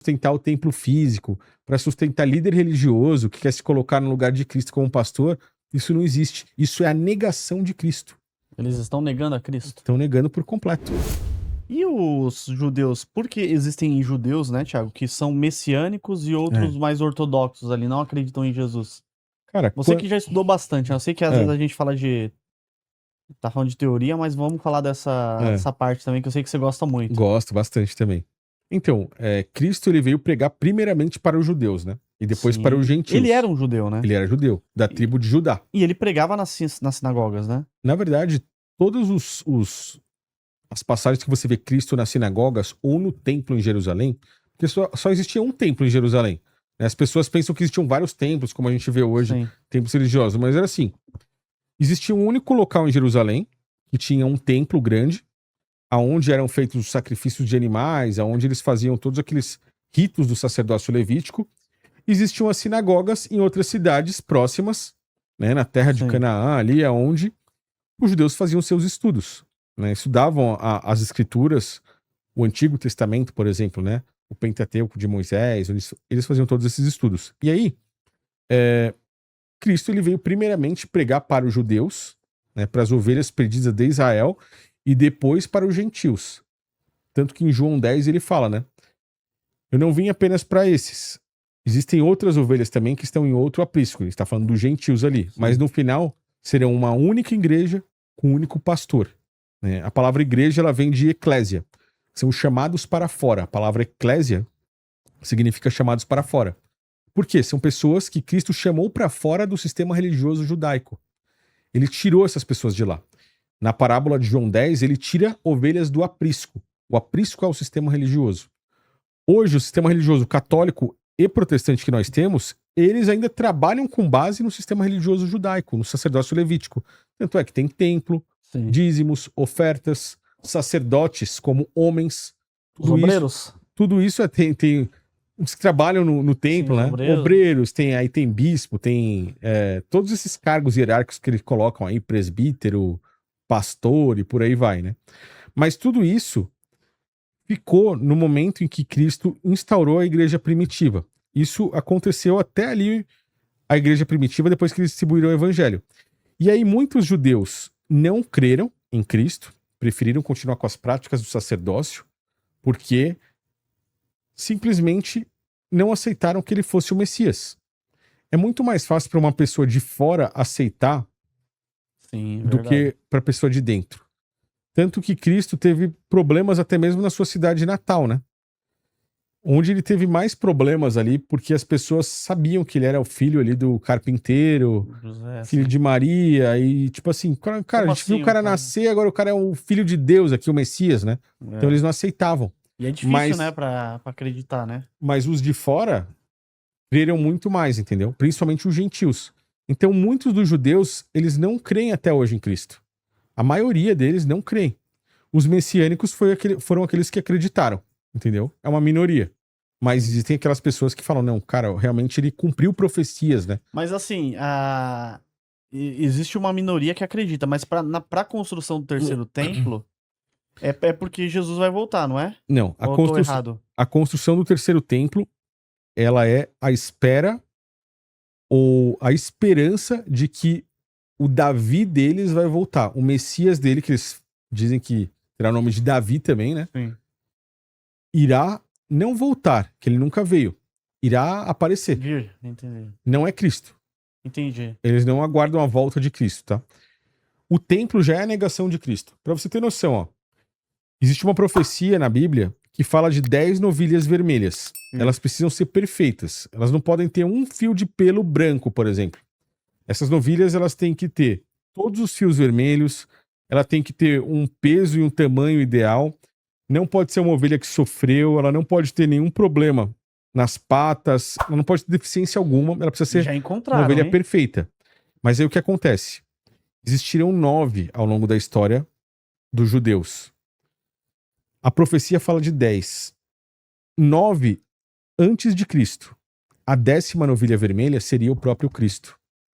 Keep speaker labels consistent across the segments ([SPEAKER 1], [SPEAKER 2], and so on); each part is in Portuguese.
[SPEAKER 1] sustentar o templo físico, para sustentar líder religioso que quer se colocar no lugar de Cristo como pastor, isso não existe. Isso é a negação de Cristo.
[SPEAKER 2] Eles estão negando a Cristo.
[SPEAKER 1] Estão negando por completo.
[SPEAKER 2] E os judeus? Porque existem judeus, né, Thiago, que são messiânicos e outros mais ortodoxos ali, não acreditam em Jesus.
[SPEAKER 1] Cara,
[SPEAKER 2] Você que já estudou bastante, eu sei que às vezes a gente fala de... Tá falando de teoria, mas vamos falar dessa parte também, que eu sei que você gosta muito.
[SPEAKER 1] Gosto bastante também. Então, Cristo ele veio pregar primeiramente para os judeus, né? E depois para os gentios.
[SPEAKER 2] Ele era um judeu, né?
[SPEAKER 1] Ele era judeu, da tribo de Judá.
[SPEAKER 2] E ele pregava nas sinagogas, né?
[SPEAKER 1] Na verdade, todas as passagens que você vê Cristo nas sinagogas ou no templo em Jerusalém, porque só existia um templo em Jerusalém. Né? As pessoas pensam que existiam vários templos, como a gente vê hoje, templos religiosos, mas era assim. Existia um único local em Jerusalém, que tinha um templo grande, aonde eram feitos os sacrifícios de animais, aonde eles faziam todos aqueles ritos do sacerdócio levítico. Existiam as sinagogas em outras cidades próximas, né, na terra de Canaã, ali aonde os judeus faziam seus estudos, né, estudavam as escrituras, o Antigo Testamento, por exemplo, né, o Pentateuco de Moisés, eles faziam todos esses estudos. E aí, Cristo ele veio primeiramente pregar para os judeus, né, para as ovelhas perdidas de Israel, e depois para os gentios. Tanto que em João 10 ele fala, né, eu não vim apenas para esses. Existem outras ovelhas também que estão em outro aprisco. Ele está falando dos gentios ali. Mas no final, serão uma única igreja com um único pastor. Né? A palavra igreja ela vem de eclésia. São chamados para fora. A palavra eclésia significa chamados para fora. Por quê? São pessoas que Cristo chamou para fora do sistema religioso judaico. Ele tirou essas pessoas de lá. Na parábola de João 10, ele tira ovelhas do aprisco. O aprisco é o sistema religioso. Hoje, o sistema religioso católico e protestante que nós temos, eles ainda trabalham com base no sistema religioso judaico, no sacerdócio levítico. Tanto é que tem templo, dízimos, ofertas, sacerdotes como homens.
[SPEAKER 2] Os obreiros?
[SPEAKER 1] Tudo isso tem os que trabalham no templo, né? Obreiros, aí tem bispo, tem todos esses cargos hierárquicos que eles colocam aí, presbítero, pastor e por aí vai, né? Mas tudo isso ficou no momento em que Cristo instaurou a igreja primitiva. Isso aconteceu até ali, a igreja primitiva, depois que eles distribuíram o evangelho. E aí muitos judeus não creram em Cristo, preferiram continuar com as práticas do sacerdócio, porque simplesmente não aceitaram que ele fosse o Messias. É muito mais fácil para uma pessoa de fora aceitar do que para a pessoa de dentro. Tanto que Cristo teve problemas até mesmo na sua cidade natal, né? Onde ele teve mais problemas ali, porque as pessoas sabiam que ele era o filho ali do carpinteiro, José, filho de Maria, e tipo assim, cara, a gente viu o cara nascer, agora o cara é o filho de Deus aqui, o Messias, né? Então eles não aceitavam.
[SPEAKER 2] E é difícil, né, pra acreditar, né?
[SPEAKER 1] Mas os de fora creram muito mais, entendeu? Principalmente os gentios. Então muitos dos judeus, eles não creem até hoje em Cristo. A maioria deles não creem. Os messiânicos foram aqueles que acreditaram, entendeu? É uma minoria. Mas existem aquelas pessoas que falam, não, cara, realmente ele cumpriu profecias, né?
[SPEAKER 2] Mas assim, existe uma minoria que acredita, mas pra construção do terceiro templo, é porque Jesus vai voltar, não é?
[SPEAKER 1] Não, a construção do terceiro templo, ela é a espera ou a esperança de que o Davi deles vai voltar. O Messias dele, que eles dizem que terá o nome de Davi também, né?
[SPEAKER 2] Sim.
[SPEAKER 1] Irá não voltar, que ele nunca veio. Irá aparecer.
[SPEAKER 2] Entendi.
[SPEAKER 1] Não é Cristo.
[SPEAKER 2] Entendi.
[SPEAKER 1] Eles não aguardam a volta de Cristo, tá? O templo já é a negação de Cristo. Pra você ter noção, ó. Existe uma profecia na Bíblia que fala de 10 novilhas vermelhas. Elas precisam ser perfeitas. Elas não podem ter um fio de pelo branco, por exemplo. Essas novilhas, elas têm que ter todos os fios vermelhos, ela tem que ter um peso e um tamanho ideal, não pode ser uma ovelha que sofreu, ela não pode ter nenhum problema nas patas, ela não pode ter deficiência alguma, ela precisa ser uma ovelha perfeita. Mas aí o que acontece? Existiram 9 ao longo da história dos judeus. A profecia fala de 10. 9 antes de Cristo. A 10ª novilha vermelha seria o próprio Cristo.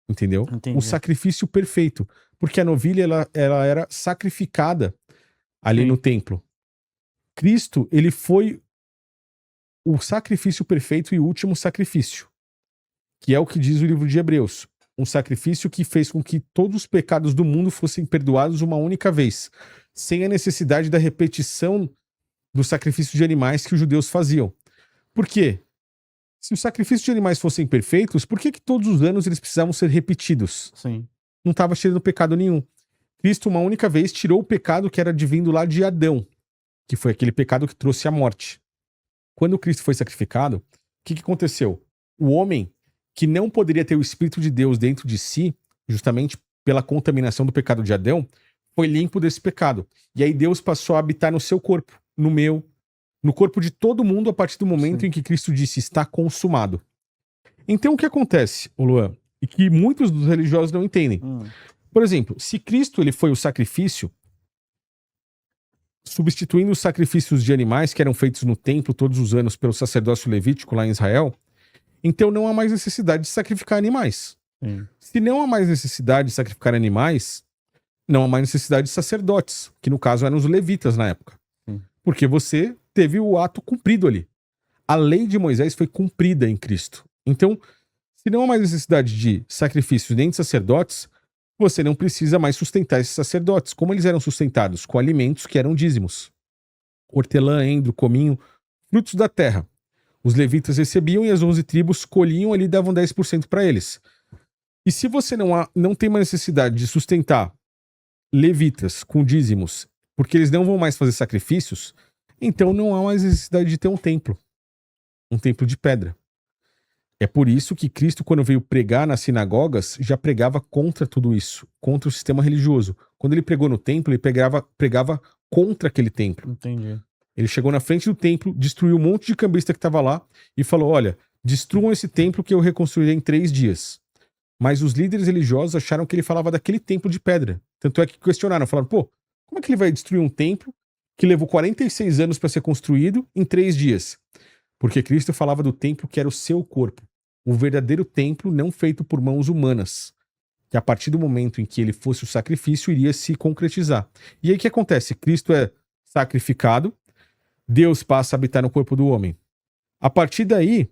[SPEAKER 1] Entendeu?
[SPEAKER 2] Entendi.
[SPEAKER 1] O sacrifício perfeito. Porque a novilha, ela era sacrificada ali no templo. Cristo, ele foi o sacrifício perfeito e último sacrifício, que é o que diz o livro de Hebreus. Um sacrifício que fez com que todos os pecados do mundo fossem perdoados uma única vez, sem a necessidade da repetição do sacrifício de animais que os judeus faziam. Por quê? Se os sacrifícios de animais fossem perfeitos, por que todos os anos eles precisavam ser repetidos?
[SPEAKER 2] Sim.
[SPEAKER 1] Não estava cheirando pecado nenhum. Cristo, uma única vez, tirou o pecado que era advindo lá de Adão, que foi aquele pecado que trouxe a morte. Quando Cristo foi sacrificado, o que aconteceu? O homem, que não poderia ter o Espírito de Deus dentro de si, justamente pela contaminação do pecado de Adão, foi limpo desse pecado. E aí Deus passou a habitar no seu corpo, no meu, no corpo de todo mundo, a partir do momento em que Cristo disse, está consumado. Então o que acontece, Luan, e que muitos dos religiosos não entendem. Por exemplo, se Cristo ele foi o sacrifício, substituindo os sacrifícios de animais que eram feitos no templo todos os anos pelo sacerdócio levítico lá em Israel, então não há mais necessidade de sacrificar animais. Se não há mais necessidade de sacrificar animais, não há mais necessidade de sacerdotes, que no caso eram os levitas na época. Porque você teve o ato cumprido ali. A lei de Moisés foi cumprida em Cristo. Então, se não há mais necessidade de sacrifícios nem de sacerdotes, você não precisa mais sustentar esses sacerdotes. Como eles eram sustentados? Com alimentos que eram dízimos. Hortelã, endro, cominho, frutos da terra. Os levitas recebiam e as 11 tribos colhiam ali e davam 10% para eles. E se você não tem mais necessidade de sustentar levitas com dízimos, porque eles não vão mais fazer sacrifícios, então não há mais necessidade de ter um templo de pedra. É por isso que Cristo, quando veio pregar nas sinagogas, já pregava contra tudo isso, contra o sistema religioso. Quando ele pregou no templo, ele pregava contra aquele templo.
[SPEAKER 2] Entendi.
[SPEAKER 1] Ele chegou na frente do templo, destruiu um monte de cambista que estava lá e falou, olha, destruam esse templo que eu reconstruirei em 3 dias. Mas os líderes religiosos acharam que ele falava daquele templo de pedra. Tanto é que questionaram, falaram, pô, como é que ele vai destruir um templo que levou 46 anos para ser construído em 3 dias? Porque Cristo falava do templo que era o seu corpo. O verdadeiro templo não feito por mãos humanas. Que a partir do momento em que ele fosse o sacrifício, iria se concretizar. E aí o que acontece? Cristo é sacrificado, Deus passa a habitar no corpo do homem. A partir daí,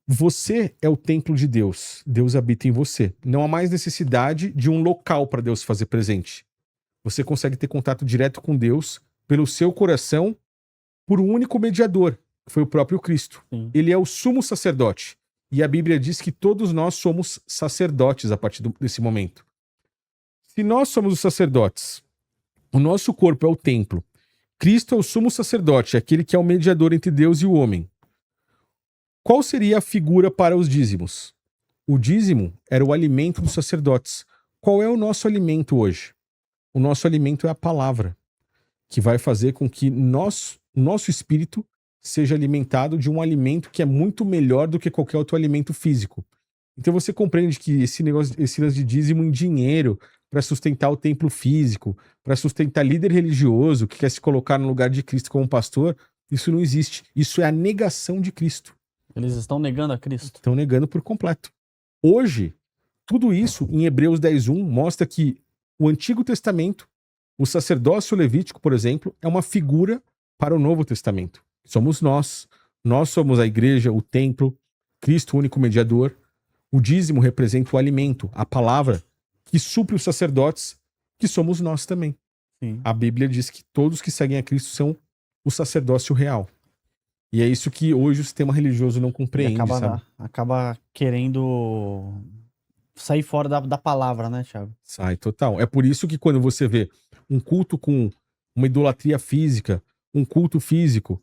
[SPEAKER 1] você é o templo de Deus. Deus habita em você. Não há mais necessidade de um local para Deus fazer presente. Você consegue ter contato direto com Deus pelo seu coração por um único mediador, que foi o próprio Cristo. Ele é o sumo sacerdote. E a Bíblia diz que todos nós somos sacerdotes a partir desse momento. Se nós somos os sacerdotes, o nosso corpo é o templo, Cristo é o sumo sacerdote, aquele que é o mediador entre Deus e o homem. Qual seria a figura para os dízimos? O dízimo era o alimento dos sacerdotes. Qual é o nosso alimento hoje? O nosso alimento é a palavra, que vai fazer com que nosso espírito seja alimentado de um alimento que é muito melhor do que qualquer outro alimento físico. Então você compreende que esse lance de dízimo em dinheiro para sustentar o templo físico, para sustentar líder religioso que quer se colocar no lugar de Cristo como pastor, isso não existe. Isso é a negação de Cristo.
[SPEAKER 2] Eles estão negando a Cristo.
[SPEAKER 1] Estão negando por completo. Hoje, tudo isso em Hebreus 10:1 mostra que o Antigo Testamento, o sacerdócio levítico, por exemplo, é uma figura para o Novo Testamento. Somos nós. Nós somos a igreja, o templo, Cristo, o único mediador. O dízimo representa o alimento, a palavra que supre os sacerdotes, que somos nós também.
[SPEAKER 2] Sim.
[SPEAKER 1] A Bíblia diz que todos que seguem a Cristo são o sacerdócio real. E é isso que hoje o sistema religioso não compreende, sabe?
[SPEAKER 2] Acaba querendo sair fora da palavra, né, Thiago?
[SPEAKER 1] Sai, total. É por isso que quando você vê um culto com uma idolatria física, um culto físico,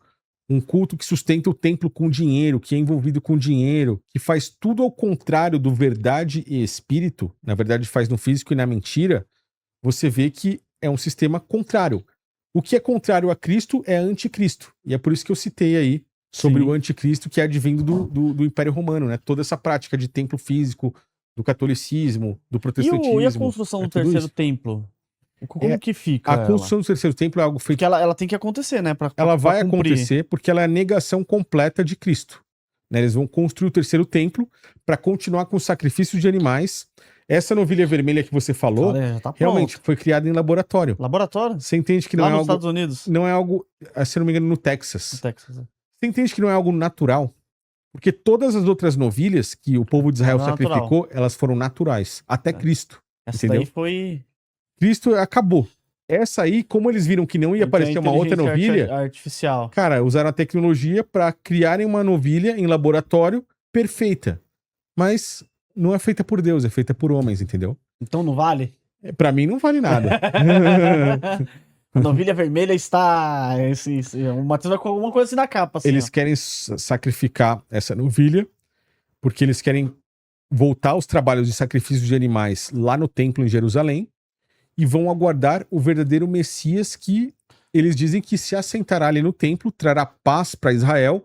[SPEAKER 1] um culto que sustenta o templo com dinheiro, que é envolvido com dinheiro, que faz tudo ao contrário do verdade e espírito, na verdade faz no físico e na mentira, você vê que é um sistema contrário. O que é contrário a Cristo é anticristo. E é por isso que eu citei aí sobre o anticristo que é advindo do Império Romano, né? Toda essa prática de templo físico, do catolicismo, do protestantismo.
[SPEAKER 2] E a construção do terceiro templo? Como que fica?
[SPEAKER 1] A construção do terceiro templo é algo feito...
[SPEAKER 2] Porque ela tem que acontecer, né?
[SPEAKER 1] Ela vai acontecer porque ela é a negação completa de Cristo. Né? Eles vão construir o terceiro templo para continuar com os sacrifícios de animais. Essa novilha vermelha que você falou, realmente foi criada em laboratório.
[SPEAKER 2] Laboratório?
[SPEAKER 1] Você entende que não
[SPEAKER 2] lá
[SPEAKER 1] é
[SPEAKER 2] nos
[SPEAKER 1] algo...
[SPEAKER 2] Estados Unidos?
[SPEAKER 1] Não é algo, se não me engano, no Texas.
[SPEAKER 2] No Texas, é.
[SPEAKER 1] Você entende que não é algo natural? Porque todas as outras novilhas que o povo de Israel
[SPEAKER 2] Não é
[SPEAKER 1] sacrificou, elas foram naturais. Até Cristo.
[SPEAKER 2] Essa
[SPEAKER 1] Entendeu?
[SPEAKER 2] daí foi...
[SPEAKER 1] Cristo acabou. Essa aí, como eles viram que não ia aparecer uma outra novilha,
[SPEAKER 2] artificial.
[SPEAKER 1] cara, usaram a tecnologia para criarem uma novilha em laboratório perfeita. Mas não é feita por Deus, é feita por homens, entendeu?
[SPEAKER 2] Então não vale?
[SPEAKER 1] Pra mim não vale nada.
[SPEAKER 2] A novilha vermelha está... O Matheus vai com alguma coisa assim na capa. Assim,
[SPEAKER 1] Eles querem sacrificar essa novilha porque eles querem voltar aos trabalhos de sacrifício de animais lá no templo em Jerusalém e vão aguardar o verdadeiro Messias que eles dizem que se assentará ali no templo, trará paz para Israel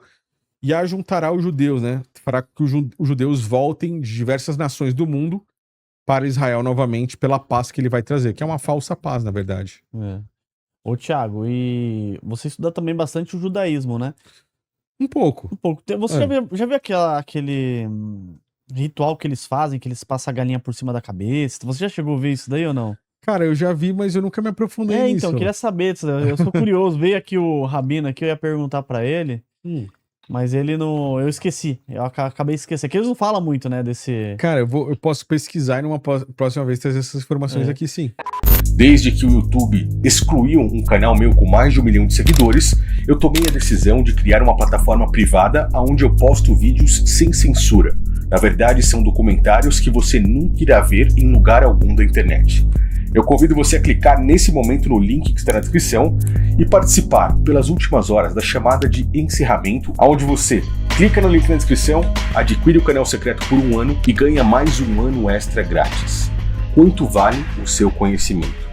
[SPEAKER 1] e ajuntará os judeus, né? Fará que os judeus voltem de diversas nações do mundo para Israel novamente pela paz que ele vai trazer, que é uma falsa paz, na verdade.
[SPEAKER 2] Ô, Thiago, e você estuda também bastante o judaísmo, né?
[SPEAKER 1] Um pouco.
[SPEAKER 2] Um pouco. Você já viu aquele ritual que eles fazem, que eles passam a galinha por cima da cabeça? Você já chegou a ver isso daí ou não?
[SPEAKER 1] Cara, eu já vi, mas eu nunca me aprofundei nisso.
[SPEAKER 2] Então, eu queria saber disso. Eu sou curioso. Veio aqui o Rabino aqui, eu ia perguntar pra ele, mas ele não... Eu esqueci. Eu acabei esquecendo. Porque eles não falam muito, né, desse...
[SPEAKER 1] Cara, eu posso pesquisar e numa próxima vez trazer essas informações aqui, sim.
[SPEAKER 3] Desde que o YouTube excluiu um canal meu com mais de 1 milhão de seguidores, eu tomei a decisão de criar uma plataforma privada onde eu posto vídeos sem censura. Na verdade, são documentários que você nunca irá ver em lugar algum da internet. Eu convido você a clicar nesse momento no link que está na descrição e participar pelas últimas horas da chamada de encerramento, onde você clica no link na descrição, adquire o canal secreto por 1 ano e ganha mais 1 ano extra grátis. Quanto vale o seu conhecimento?